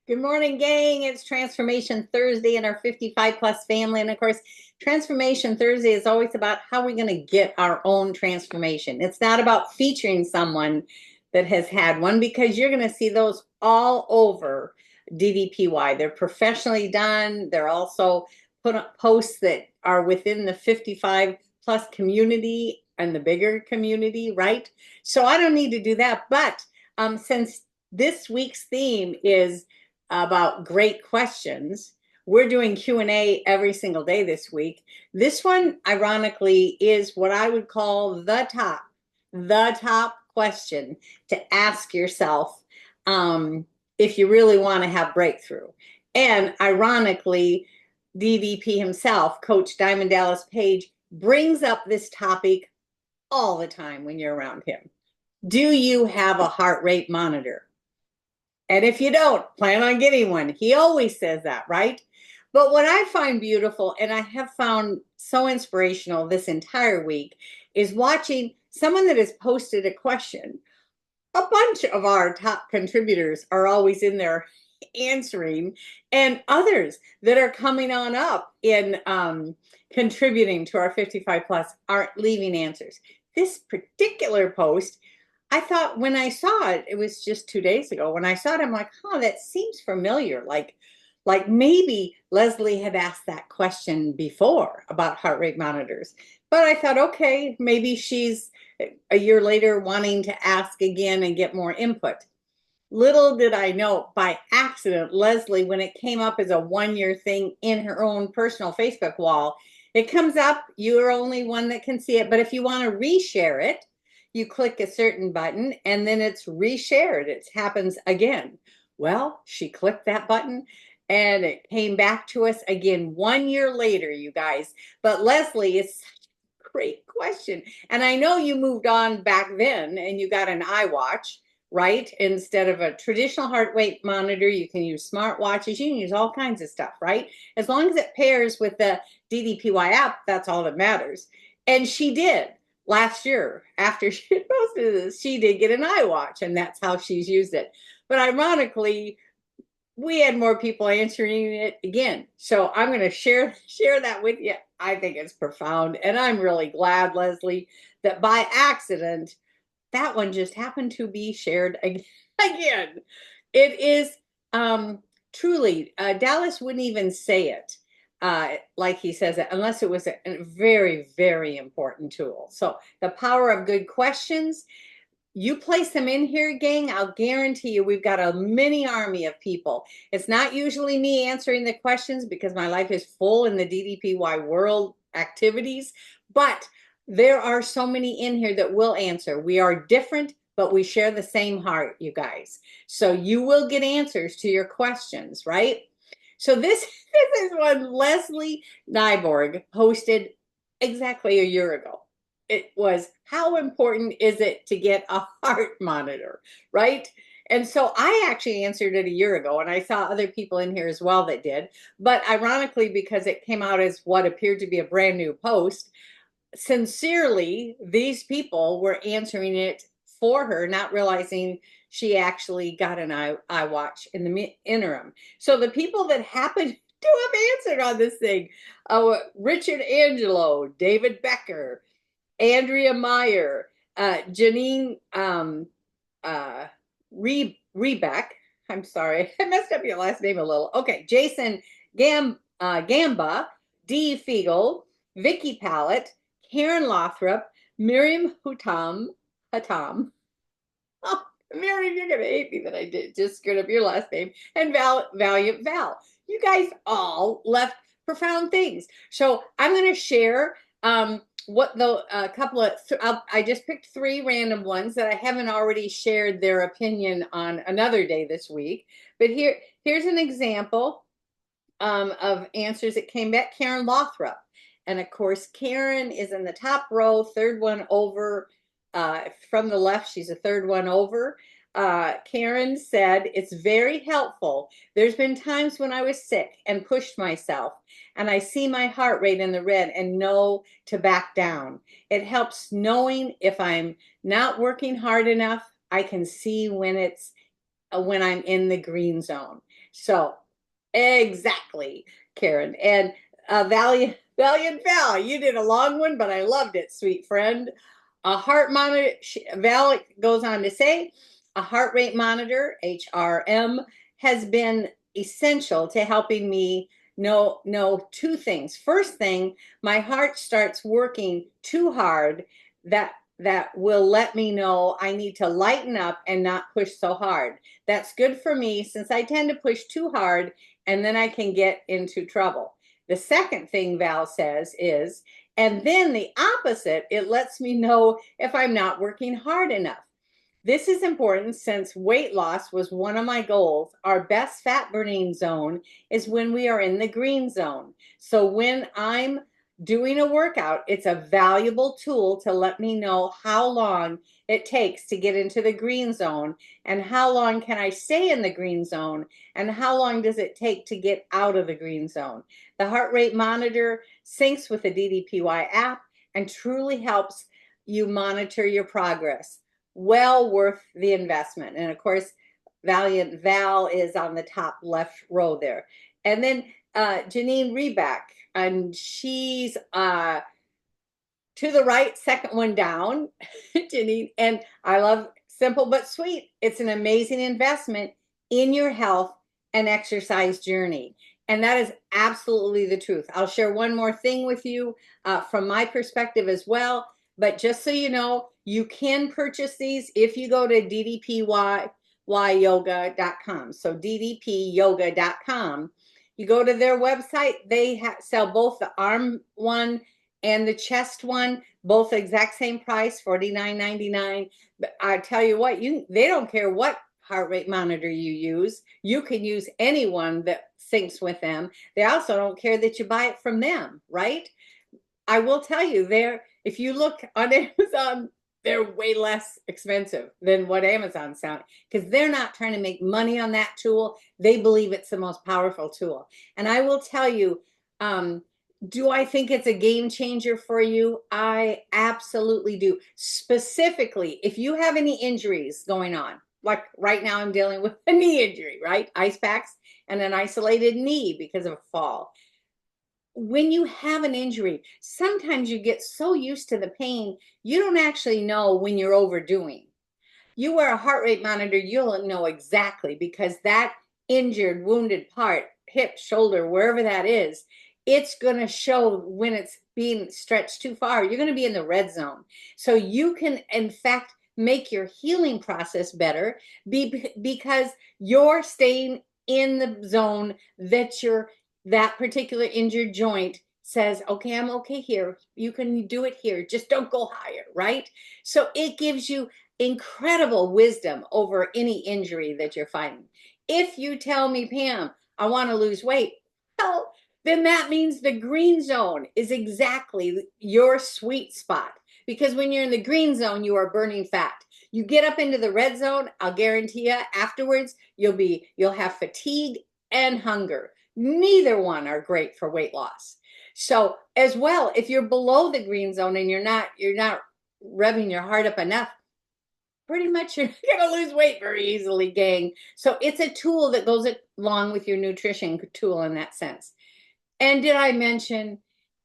Good morning, gang. It's Transformation Thursday in our 55 plus family. And of course, Transformation Thursday is always about how we're going to get our own transformation. It's not about featuring someone that has had one because you're going to see those all over DDPY. They're professionally done. They're also put up posts that are within the 55 plus community and the bigger community, right? So I don't need to do that. But since this week's theme is about great questions. We're doing Q&A every single day this week. This one, ironically, is what I would call the top question to ask yourself if you really want to have breakthrough. And ironically, DDP himself, Coach Diamond Dallas Page, brings up this topic all the time when you're around him. Do you have a heart rate monitor? And if you don't, plan on getting one. He always says that, right? But what I find beautiful, and I have found so inspirational this entire week, is watching someone that has posted a question. A bunch of our top contributors are always in there answering, and others that are coming on up in contributing to our 55 plus aren't leaving answers. This particular post, I thought when I saw it, it was just 2 days ago. When I saw it, I'm like, huh, that seems familiar. Like maybe Lesley had asked that question before about heart rate monitors. But I thought, okay, maybe she's a year later wanting to ask again and get more input. Little did I know, by accident, Lesley, when it came up as a 1 year thing in her own personal Facebook wall, it comes up, you're only one that can see it. But if you want to reshare it, you click a certain button and then it's reshared. It happens again. Well, she clicked that button and it came back to us again 1 year later, you guys. But Lesley, is such a great question. And I know you moved on back then and you got an iWatch, right? Instead of a traditional heart rate monitor, you can use smartwatches, you can use all kinds of stuff, right? As long as it pairs with the DDPY app, that's all that matters. And she did last year after she posted this, she did get an iWatch, and that's how she's used it. But ironically, we had more people answering it again. So I'm going to share that with you. I think it's profound, and I'm really glad, Lesley, that by accident that one just happened to be shared again. It is truly, Dallas wouldn't even say it like he says it unless it was a very, very important tool. So the power of good questions, you place them in here, gang, I'll guarantee you we've got a mini army of people. It's not usually me answering the questions because my life is full in the DDPY world activities, but there are so many in here that will answer. We are different, but we share the same heart, you guys. So you will get answers to your questions, right? So this is one Lesley Nyborg posted exactly a year ago. It was, how important is it to get a heart monitor, right? And so I actually answered it a year ago, and I saw other people in here as well that did. But ironically, because it came out as what appeared to be a brand new post, sincerely, these people were answering it for her, not realizing she actually got an iWatch in the interim. So the people that happened to have answered on this thing, Richard Angelo, David Becker, Andrea Meyer, Janine Rebeck. I'm sorry, I messed up your last name a little. Okay, Jason Gamba, Dee Fiegel, Vicky Pallett, Karen Lothrop, Miriam Hatam. Oh, Miriam, you're gonna hate me that I did just screwed up your last name. And Valiant Val. You guys all left profound things. So I'm gonna share what the couple of I just picked 3 random ones that I haven't already shared their opinion on another day this week. But here's an example of answers that came back. Karen Lothrop. And of course, Karen is in the top row, third one over from the left. She's a third one over. Karen said, it's very helpful. There's been times when I was sick and pushed myself, and I see my heart rate in the red and know to back down. It helps knowing if I'm not working hard enough. I can see when I'm in the green zone. So exactly, Karen. And Valiant Val, you did a long one, but I loved it, sweet friend. A heart monitor, Val goes on to say, a heart rate monitor, HRM, has been essential to helping me know two things. First thing, my heart starts working too hard. That will let me know I need to lighten up and not push so hard. That's good for me since I tend to push too hard and then I can get into trouble. The second thing Val says is, and then the opposite, it lets me know if I'm not working hard enough. This is important since weight loss was one of my goals. Our best fat burning zone is when we are in the green zone. So when I'm doing a workout, it's a valuable tool to let me know how long it takes to get into the green zone and how long can I stay in the green zone and how long does it take to get out of the green zone. The heart rate monitor syncs with the DDPY app and truly helps you monitor your progress. Well worth the investment. And of course, Valiant Val is on the top left row there. And then Janine Reback, and she's to the right, second one down, Janine. And I love simple but sweet. It's an amazing investment in your health and exercise journey. And that is absolutely the truth. I'll share one more thing with you from my perspective as well. But just so you know, you can purchase these if you go to ddpyyoga.com. So ddpyoga.com. You go to their website, they sell both the arm one and the chest one, both the exact same price, $49.99. But I tell you what, they don't care what heart rate monitor you use. You can use any one that syncs with them. They also don't care that you buy it from them, right? I will tell you, if you look on Amazon, they're way less expensive than what Amazon's selling because they're not trying to make money on that tool. They believe it's the most powerful tool. And I will tell you, do I think it's a game changer for you? I absolutely do. Specifically, if you have any injuries going on, like right now I'm dealing with a knee injury, right? Ice packs and an isolated knee because of a fall. When you have an injury, sometimes you get so used to the pain, you don't actually know when you're overdoing. You wear a heart rate monitor, you'll know exactly because that injured, wounded part, hip, shoulder, wherever that is, it's going to show when it's being stretched too far. You're going to be in the red zone. So you can, in fact, make your healing process better because you're staying in the zone that particular injured joint says, okay, I'm okay here. You can do it here. Just don't go higher, right? So it gives you incredible wisdom over any injury that you're fighting. If you tell me, Pam, I want to lose weight, well, then that means the green zone is exactly your sweet spot. Because when you're in the green zone, you are burning fat. You get up into the red zone, I'll guarantee you, afterwards, you'll have fatigue and hunger. Neither one are great for weight loss. So as well, if you're below the green zone and you're not revving your heart up enough, pretty much you're going to lose weight very easily, gang. So it's a tool that goes along with your nutrition tool in that sense. And did I mention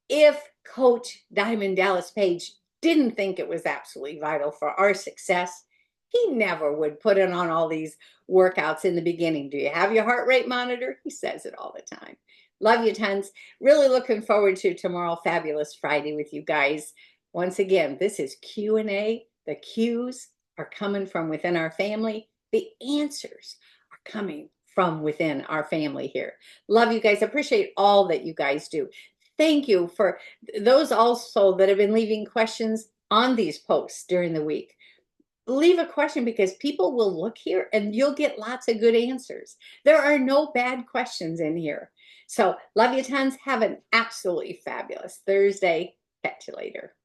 if Coach Diamond Dallas Page didn't think it was absolutely vital for our success, he never would put it on all these workouts in the beginning. Do you have your heart rate monitor? He says it all the time. Love you tons. Really looking forward to tomorrow, Fabulous Friday with you guys. Once again, this is Q&A. The Q's are coming from within our family. The answers are coming from within our family here. Love you guys. Appreciate all that you guys do. Thank you for those also that have been leaving questions on these posts during the week. Leave a question because people will look here and you'll get lots of good answers. There are no bad questions in here. So love you tons. Have an absolutely fabulous Thursday. Catch you later.